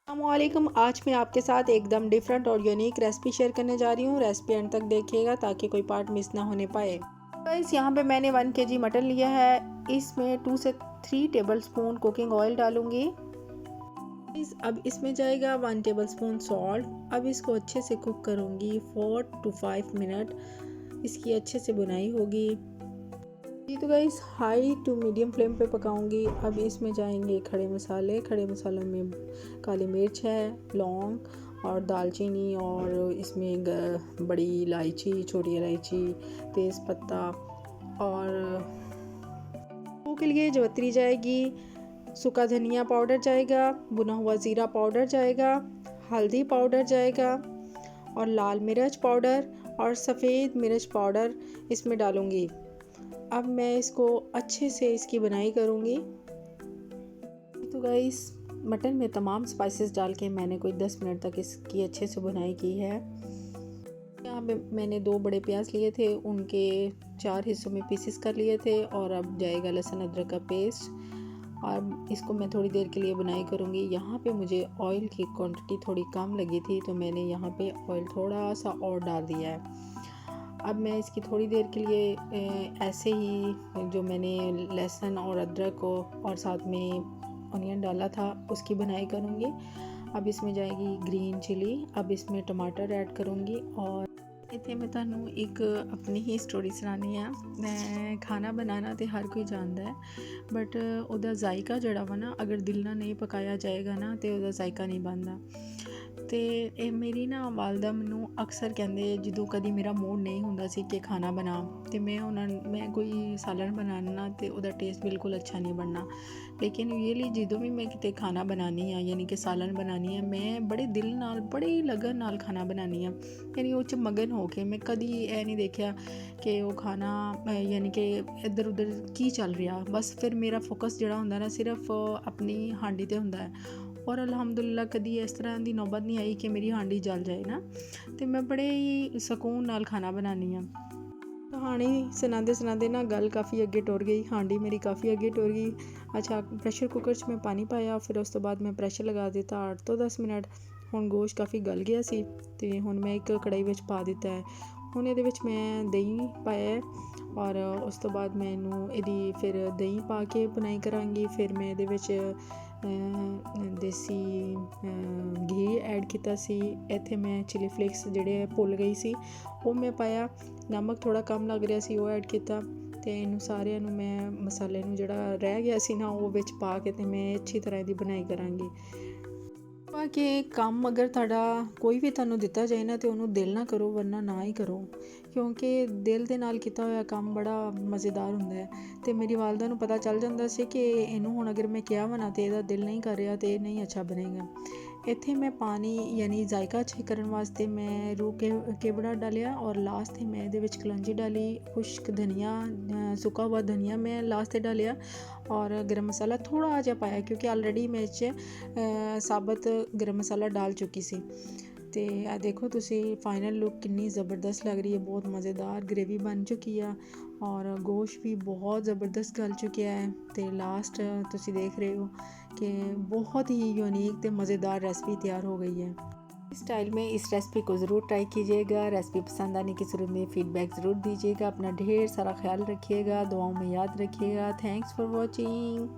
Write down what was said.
अस्सलामुअलैकुम। आज मैं आपके साथ एकदम डिफरेंट और यूनिक रेसिपी शेयर करने जा रही हूँ। रेसिपी एंड तक देखिएगा ताकि कोई पार्ट मिस ना होने पाए। गाइस, यहाँ पे मैंने 1 kg मटन लिया है। इसमें 2 से 3 टेबलस्पून कुकिंग ऑयल डालूंगी। अब इसमें जाएगा 1 टेबलस्पून सॉल्ट। अब इसको अच्छे से कुक करूँगी 4 to 5 मिनट। इसकी अच्छे से बुनाई होगी। ये तो guys high to medium flame पे पकाऊंगी। अब इसमें जाएंगे खड़े मसाले। खड़े मसालों में काली मिर्च है, लौंग और दालचीनी, और इसमें बड़ी इलायची, छोटी इलायची, तेज़पत्ता, और के लिए जवतरी जाएगी, सूखा धनिया पाउडर जाएगा, भुना हुआ ज़ीरा पाउडर जाएगा, हल्दी पाउडर जाएगा, और लाल मिर्च पाउडर और सफ़ेद मिर्च पाउडर इसमें डालूँगी। अब मैं इसको अच्छे से इसकी बनाई करूँगी। तो गाइस, मटन में तमाम स्पाइसेस डाल के मैंने कोई 10 मिनट तक इसकी अच्छे से बुनाई की है। यहाँ पे मैंने 2 बड़े प्याज लिए थे, उनके 4 हिस्सों में पीसेस कर लिए थे। और अब जाएगा लहसुन अदरक का पेस्ट, और इसको मैं थोड़ी देर के लिए बुनाई करूँगी। यहाँ पे मुझे ऑयल की क्वांटिटी थोड़ी कम लगी थी, तो मैंने यहाँ पे ऑयल थोड़ा सा और डाल दिया है। अब मैं इसकी थोड़ी देर के लिए ऐसे ही जो मैंने लहसुन और अदरक को और साथ में ऑनियन डाला था उसकी बनाई करूँगी। अब इसमें जाएगी ग्रीन चिली। अब इसमें टमाटर ऐड करूँगी। और इतने मैं तुहानू एक अपनी ही स्टोरी सुनानी है। मैं खाना बनाना तो हर कोई जानता है, बट ਉਹਦਾ जायका जड़ा वा ना, अगर दिल ना नहीं पकाया जाएगा ना तो ਉਹਦਾ जायका नहीं बनता। ਤੇ ਇਹ ਮੇਰੀ ਨਾ ਵਾਲਦਾ ਮੈਨੂੰ ਅਕਸਰ ਕਹਿੰਦੇ, ਜਦੋਂ ਕਦੀ ਮੇਰਾ ਮੂਡ ਨਹੀਂ ਹੁੰਦਾ ਸੀ ਕਿ ਖਾਣਾ ਬਣਾ, ਤੇ ਮੈਂ ਕੋਈ ਸਾਲਨ ਬਣਾਉਣਾ ਤੇ ਉਹਦਾ ਟੇਸਟ ਬਿਲਕੁਲ ਅੱਛਾ ਨਹੀਂ ਬਣਨਾ। ਲੇਕਿਨ ਰੀਅਲੀ ਜਦੋਂ ਵੀ ਮੈਂ ਕਿਤੇ ਖਾਣਾ ਬਣਾਉਣੀ ਆ, ਯਾਨੀ ਕਿ ਸਾਲਨ ਬਣਾਉਣੀ ਆ, ਮੈਂ ਬੜੇ ਦਿਲ ਨਾਲ, ਬੜੇ ਲਗਨ ਨਾਲ ਖਾਣਾ ਬਣਾਉਣੀ ਆ। ਯਾਨੀ ਉਹ 'ਚ ਮਗਨ ਹੋ ਕੇ। ਮੈਂ ਕਦੀ ਇਹ ਨਹੀਂ ਦੇਖਿਆ ਕਿ ਉਹ ਖਾਣਾ ਯਾਨੀ ਕਿ ਇੱਧਰ ਉੱਧਰ ਕੀ ਚੱਲ ਰਿਹਾ। ਬਸ ਫਿਰ ਮੇਰਾ ਫੋਕਸ ਜਿਹੜਾ ਹੁੰਦਾ ਨਾ, ਸਿਰਫ ਆਪਣੀ ਹਾਂਡੀ 'ਤੇ ਹੁੰਦਾ ਹੈ। और अलहमदुलिल्ला कदी इस तरह की नौबत नहीं आई कि मेरी हांडी जल जाए ना। तो मैं बड़े ही सुकून नाल खाना बनानी हाँ। कहानी सुनाते सुनाते ना गल काफ़ी अगे टुर गई। हांडी मेरी काफ़ी अगे टुर गई। अच्छा, प्रेशर कुकर में पानी पाया, फिर उस तो बाद मैं प्रेशर लगा दिता 8 to 10 मिनट। हुण गोश्त काफ़ी गल गया सी, ते हुण मैं एक कढ़ाई में पा दिता है। हुण इहदे विच मैं दही पाया, और उस तो बाद मैनू इहदी फिर दही पा के बुनाई करांगी। फिर मैं इहदे विच देसी घी ऐड किया सी। इत्थे मैं चिली फ्लेक्स जिहड़े भुल गई सी वो मैं पाया। नमक थोड़ा कम लग रहा सी, वो ऐड किया। तो इनू सारिਆਂ ਨੂੰ मैं मसाले ਨੂੰ ਜਿਹੜਾ ਰਹਿ ਗਿਆ ਸੀ ना, ਉਹ ਵਿੱਚ ਪਾ ਕੇ ਤੇ मैं अच्छी तरह ਦੀ ਬਣਾਈ ਕਰਾਂਗੀ। कि काम अगर तुहाडा कोई भी तुहानू दिता जाए ना, तो उन्होंने दिल ना करो, वरना ना ही करो, क्योंकि दिल दे नाल किया होया काम बड़ा मज़ेदार हुंदा है। तो मेरी वालदा नू पता चल जाता सी कि इनू हुण अगर मैं कहा वा ना तो इहदा दिल नहीं कर रहा, तो ये नहीं अच्छा बनेगा। इत्थे मैं पानी यानी जायका अच्छे करने वास्ते मैं रूह केवड़ा डालिया, और लास्ट में मैं इहदे विच कलौंजी डाली, खुश्क धनिया, सुका हुआ धनिया मैं लास्ट डालिया, और गर्म मसाला थोड़ा जिहा पाया, क्योंकि ऑलरेडी मैं साबत गर्म मसाला डाल चुकी सी। तो आ देखो तुसी फाइनल लुक कितनी ज़बरदस्त लग रही है। बहुत मज़ेदार ग्रेवी बन चुकी है, और गोश्त भी बहुत ज़बरदस्त गल चुका है। तो लास्ट तुसी देख रहे हो कि बहुत ही यूनिक तो मज़ेदार रेसिपी तैयार हो गई है। इस स्टाइल में इस रेसिपी को ज़रूर ट्राई कीजिएगा। रेसिपी पसंद आने की सूरत में फ़ीडबैक ज़रूर दीजिएगा। अपना ढेर सारा ख्याल रखिएगा, दुआओं में याद रखिएगा। Thanks for watching.